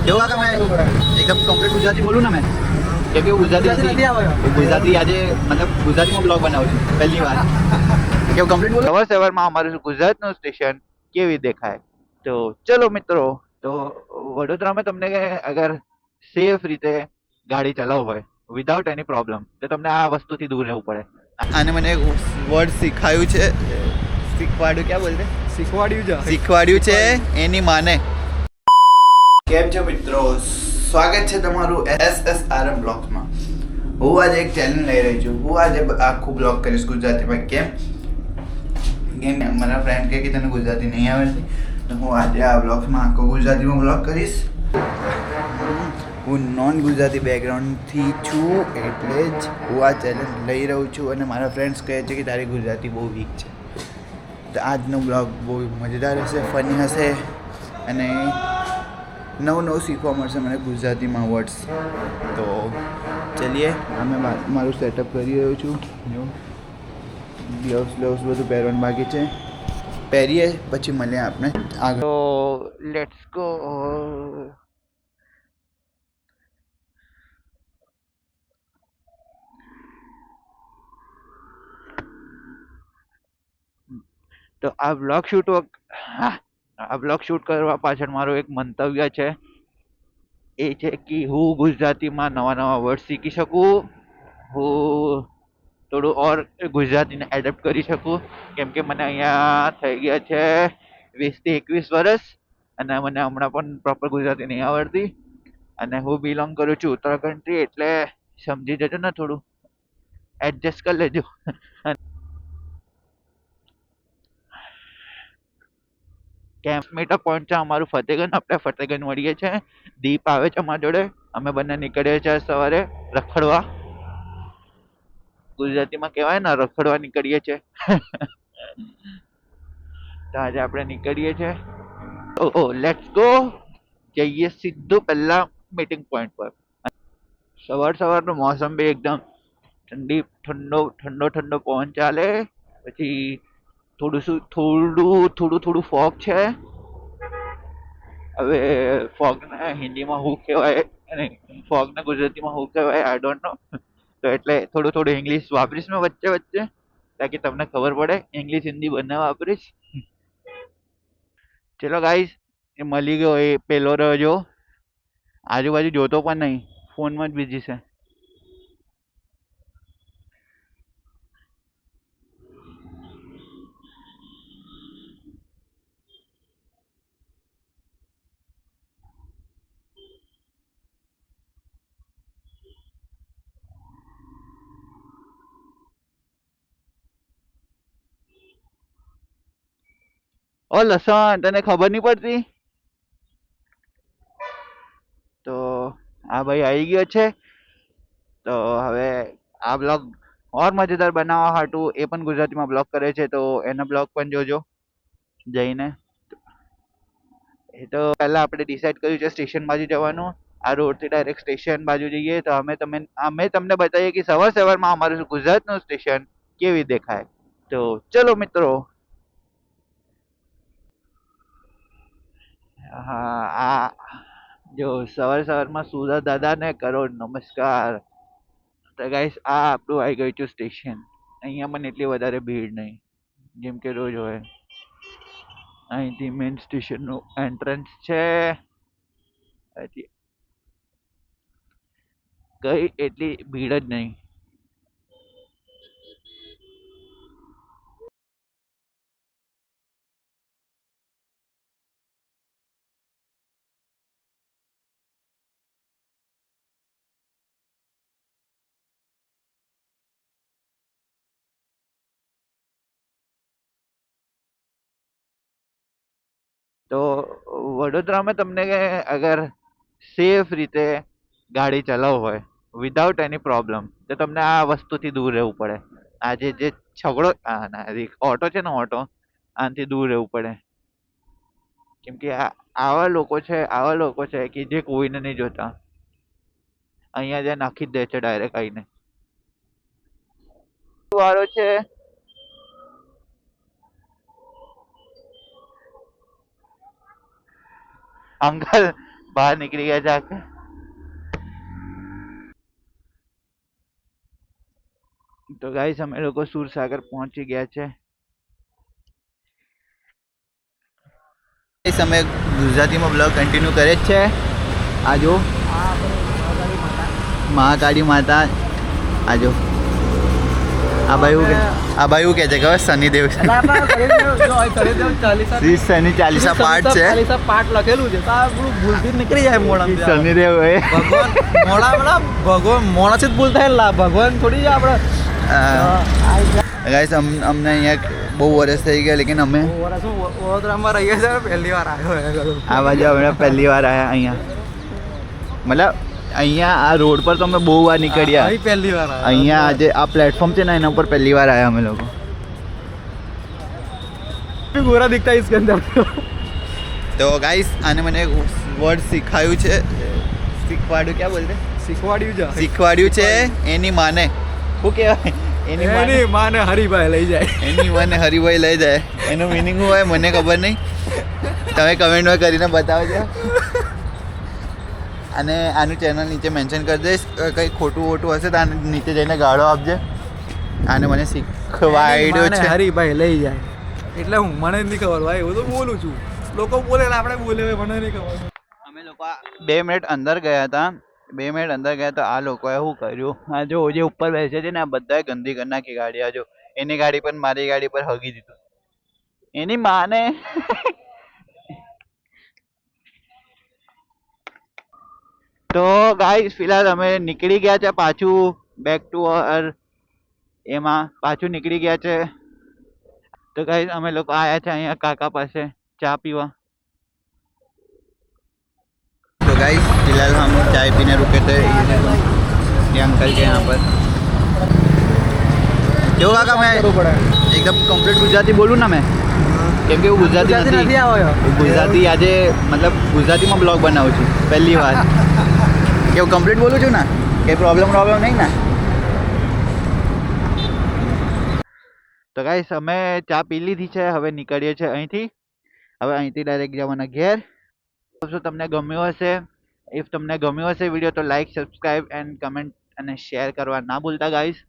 કેવું કાકા મેં એકદમ કમ્પ્લીટ ગુજરાતી બોલું ને મેં કેમ કે ગુજરાતી આજે મતલબ ગુજરાતીમાં બ્લોગ બનાવું છું પહેલી વાર કેવું કમ્પ્લીટ બોલું. સવાર સવારમાં અમારું ગુજરાતનું સ્ટેશન કેવી દેખાય. તો ચલો મિત્રો, તો વડોદરામાં તમને અગર સેફ રીતે ગાડી ચલાવવું હોય વિધાઉટ એની પ્રોબ્લેમ તો તમને આ વસ્તુથી દૂર રહેવું પડે. આને મને વર્ડ શીખાયું છે, શીખવાડ્યું ક્યાં બોલતે શીખવાડ્યું છે એની માને. કેમ છો મિત્રો, સ્વાગત છે તમારું SSRM બ્લોગ્સમાં. હું આજે એક ચેલેન્જ લઈ રહી છું. હું આજે આખું બ્લોગ કરીશ ગુજરાતીમાં. કેમ મારા ફ્રેન્ડ કહે કે તને ગુજરાતી નહીં આવડતી, તો હું આજે આ બ્લોગ્સમાં આખો ગુજરાતીમાં બ્લોગ કરીશ. હું નોન ગુજરાતી બેકગ્રાઉન્ડથી છું એટલે જ હું આ ચેલેન્જ લઈ રહ્યો છું. અને મારા ફ્રેન્ડ્સ કહે છે કે તારી ગુજરાતી બહુ વીક છે. તો આજનો બ્લોગ બહુ મજેદાર હશે, ફની હશે અને નવું નવું શીખવા મળશે મને ગુજરાતીમાં વર્ડ્સ. તો ચલીએ, અમે મારું સેટઅપ કરી રહ્યો છું. ગ્લવ્સ બધું પહેરવાનું બાકી છે, પહેરીએ પછી મળીએ આપણે આગળ. તો લેટ્સ ગો. તો આ બ્લોગ શૂટ કરવા પાછળ મારું એક મંતવ્ય છે. એ છે કે હું ગુજરાતીમાં નવા નવા વર્ડ શીખી શકું, હું થોડું ઓર ગુજરાતીને એડપ્ટ કરી શકું. કેમ કે મને અહીંયા થઈ ગયા છે 20 થી 21 વર્ષ અને મને હમણાં પણ પ્રોપર ગુજરાતી નહીં આવડતી. અને હું બિલોંગ કરું છું ઉત્તરાખંડથી, એટલે સમજી જજો ને, થોડું એડજસ્ટ કરી લેજો. કેમ્પ મીટઅપ પોઈન્ટ છે અમારું ફતેગંજ. આપણે ફતેગંજ મળીએ છીએ. દીપ આવે છે અમારા જોડે. અમે બંને નીકળીએ છીએ સવારે રખડવા. ગુજરાતીમાં કહેવાય ને રખડવા નીકળીએ છીએ. તો આજે આપણે નીકળીએ છીએ. ઓ લેટ્સ ગો. જઈએ સીધું પહેલા મીટિંગ પોઈન્ટ પર. સવારનો મોસમ બી એકદમ ઠંડો પવન ચાલે. પછી થોડું ફોગ છે. હવે ફોગને હિન્દીમાં શું કહેવાય અને ફોગને ગુજરાતીમાં શું કહેવાય આઈ ડોન્ટ નો. તો એટલે થોડું ઇંગ્લિશ વાપરીશ મેં વચ્ચે તાકી તમને ખબર પડે. ઇંગ્લિશ હિન્દી બંને વાપરીશ. ચલો ગાઈસ, એ મળી ગયો. એ પેલો રહ્યો, આજુબાજુ જોતો પણ નહીં, ફોનમાં જ બિઝી છે. ઓ લસણ, તને ખબર નહીં પડતી? તો આ ભાઈ આવી ગયો છે. તો હવે આ બ્લોગ ઓર મજેદાર બનાવવા હાટુ એ પણ ગુજરાતીમાં બ્લોગ કરે છે, તો એના બ્લોગ પણ જોજો જઈને. એ તો પહેલા આપણે ડિસાઈડ કર્યું છે સ્ટેશન બાજુ જવાનું. આ રોડથી ડાયરેક્ટ સ્ટેશન બાજુ જઈએ તો અમે તમને બતાવીએ કે સવારમાં અમારું ગુજરાતનું સ્ટેશન કેવી દેખાય. તો ચલો મિત્રો. હા, આ જો સવારમાં સુરત દાદાને કરો નમસ્કાર. તો ગાઈસ, આ આપણું આવી ગયું છે સ્ટેશન. અહીંયા પણ એટલી વધારે ભીડ નહીં જેમ કે રોજ હોય. અહીંથી મેઇન સ્ટેશનનું એન્ટ્રન્સ છે. હજી કઈ એટલી ભીડ જ નહીં. તો વડોદરામાં તમને અગર સેફ રીતે ગાડી ચલાવવું હોય વિધાઉટ એની પ્રોબ્લેમ તો તમને આ વસ્તુથી દૂર રહેવું પડે. આજે જે ઓટો છે ને, આનાથી દૂર રહેવું પડે. કેમ કે આવા લોકો છે કે જે કોઈને નહીં જોતા. અહીંયા જે નાખી જ દે છે ડાયરેક્ટ આવીને. વાળો છે. અંકલ બહાર નીકળી ગયા છે આખા. તો ગાઈસ અમે લોકો સુરસાગર પહોંચી ગયા છે. એ સમય ગુજરાતીમાં બ્લોગ કન્ટિન્યુ કરે જ છે. આ જો મહાકાળી માતા. આ જો આ ભાઈ એવું કહે છે કે શનિદેવ શ્રી શનિ ચાલીસા પાઠ છે. પાઠ લખેલું છે તો આ પેલું ભૂલથી જ નીકળી જાય મોડા શનિદેવ એ ભગવાન મોડા ભગવાન મોડા જ ભૂલ થાય લા ભગવાન થોડી આપણે ગાઈસ અમને અહીંયા બહુ વર્ષ થઈ ગયા લેકિન અમે વડોદરામાં રહીએ છીએ પહેલી વાર આવ્યો આ બાજુ અમે પહેલી વાર આવ્યા અહીંયા. મતલબ અહીંયા આ રોડ પર તો અમે બહુ વાર નીકળ્યા. અહીં પહેલી વાર આવ્યો અહીંયા આજે આ પ્લેટફોર્મ છે ને એના ઉપર પહેલી વાર આવ્યા અમે લોકો. गोरा दिखता है इसके अंदर તો ગાઈસ આને મને એક વર્ડ શીખાયું છે. શીખવાડ્યું ક્યાં બોલતે શીખવાડ્યું છે શીખવાડ્યું છે એની માને શું કહેવાય એની માને હરીભાઈ લઈ જાય એની માને હરિભાઈ લઈ જાય. એનું મિનિંગ શું હોય મને ખબર નહીં. તમે કમેન્ટમાં કરીને બતાવજો. અને આનું ચેનલ નીચે મેન્શન કરી દઈશ. કંઈ ખોટું વોટું હશે તો આને નીચે જઈને ગાળો આપજે. આને મને શીખવાડ્યું છે. હરીભાઈ લઈ જાય એટલે હું મને નહીં ખબર ભાઈ હું તો બોલું છું લોકો બોલે ને આપણે બોલે મને નહીં ખબર. અમે લોકો 2 મિનિટ અંદર ગયા હતા. 2 મિનિટ અંદર ગયા તો આ લોકોએ શું કર્યું, આ જો જે ઉપર બેસે છે ને આ બધાએ ગંદી કરી નાખી ગાડી. આ જો એની ગાડી પર મારી ગાડી પર હગી દીધું એની માને. તો ગાઈસ ફિલહાલ અમે નીકળી ગયા છે પાછું બેક ટુ એમાં પાછું નીકળી ગયા છે. તો ગાઈસ અમે લોકો આયા છે અહીંયા કાકા પાસે ચા पीवा. तो गाइस फिलहाल हम चाय पीने रुके थे ये अंकल के यहाँ पर. કેવું કાકા મેં એકદમ કમ્પ્લીટ ગુજરાતી બોલું ને મેં કેમ કે હું ગુજરાતી નથી આવ્યો ગુજરાતી આજે મતલબ ગુજરાતીમાં બ્લોગ બનાવું છું પહેલી વાર. કેવું કમ્પ્લીટ બોલું છું ને કંઈ પ્રોબ્લેમ નહીં ને. તો ગાઈસ અમે ચા પી લીધી છે. હવે નીકળીએ છીએ અહીંથી. હવે અહીંથી ડાયરેક્ટ જવાના ઘેર. જો તમને ગમ્યો હશે ઇફ તમને ગમ્યો હશે વિડીયો તો લાઈક સબસ્ક્રાઈબ એન્ડ કમેન્ટ અને શેર કરવા ના ભૂલતા ગાઈસ.